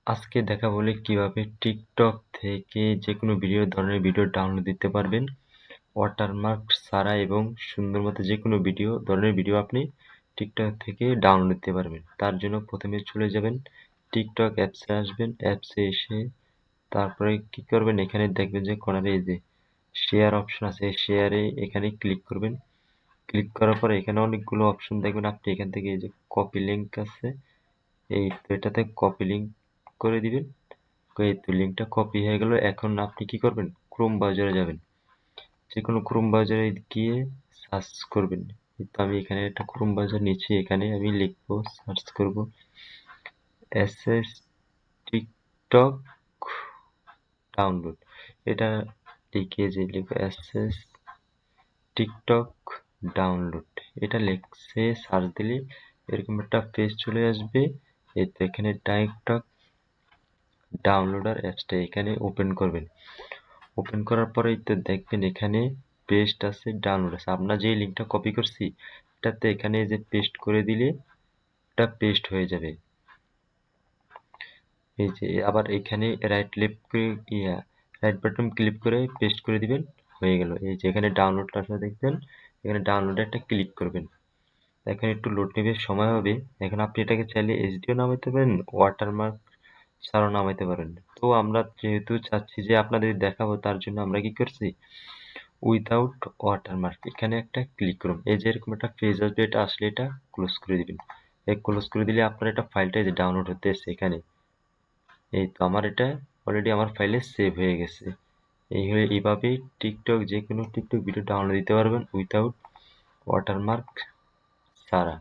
আজকে দেখাবো কিভাবে টিকটক থেকে যে কোনো ধরনের ভিডিও ডাউনলোড দিতে পারবেন ওয়াটারমার্ক ছাড়া এবং সুন্দর মতো যে কোনো ধরনের ভিডিও আপনি টিকটক থেকে ডাউনলোড দিতে পারবেন। তার জন্য প্রথমে চলে যাবেন টিকটক অ্যাপসে, আসবেন অ্যাপসে এসে তারপরে কি করবেন, এখানে দেখবেন যে কর্নারে এই যে শেয়ার অপশন আছে, শেয়ারে এখানে ক্লিক করবেন। ক্লিক করার পরে এখানে অনেকগুলো অপশন দেখবেন, আপনি এখান থেকে এই যে কপি লিঙ্ক আছে, এই তো এটাতে কপি লিঙ্ক করে দিবেন। এই তো লিঙ্কটা কপি হয়ে গেল। এখন আপনি কি করবেন, ক্রোম ব্রাউজারে যাবেন, যে কোনো ক্রোম ব্রাউজারে গিয়ে সার্চ করবেন। তো আমি এখানে একটা ক্রোম ব্রাউজার নিচ্ছি, এখানে আমি লিখবো, সার্চ করব এসএস টিকটক ডাউনলোড। এটা লিখে যে লিখবো এসএস টিকটক ডাউনলোড, এটা লিখছে সার্চ দিলে এরকম একটা পেজ চলে আসবে। এই তো এখানে টিকটক ডাউনলোডার অ্যাপসটা এখানে ওপেন করবেন। ওপেন করার পরেই তো দেখবেন এখানে পেস্ট আছে, ডাউনলোড আছে। আমরা যে লিঙ্কটা কপি করছি এটাতে এখানে যে পেস্ট করে দিলে এটা পেস্ট হয়ে যাবে। এই যে আবার এখানে রাইট লেফট করে রাইট বাটন ক্লিক করে পেস্ট করে দিবেন, হয়ে গেল। এই যে এখানে ডাউনলোডটা আছে দেখবেন, এখানে ডাউনলোডে একটা ক্লিক করবেন। এখন একটু লোড নেবে, সময় হবে। এখন আপনি এটাকে চাইলে এইচডিও নামাইতে পারেন, ওয়াটারমার্ক ছাড়াও নামাইতে পারেন। তো আমরা যেহেতু চাচ্ছি যে আপনাদের দেখাবো, তার জন্য আমরা কি করছি, উইথাউট ওয়াটারমার্ক এখানে একটা ক্লিক করুন। এই যে এরকম একটা পেজ আসবে, এটা আসলে এটা ক্লোজ করে দিবেন। এই ক্লোজ করে দিলে আপনার এটা ফাইলটা যে ডাউনলোড হতে এসে এখানে, এই তো আমার এটা অলরেডি আমার ফাইলে সেভ হয়ে গেছে। এইভাবে টিকটক যে কোনো টিকটক ভিডিও ডাউনলোড দিতে পারবেন উইথাউট ওয়াটারমার্ক ছাড়া।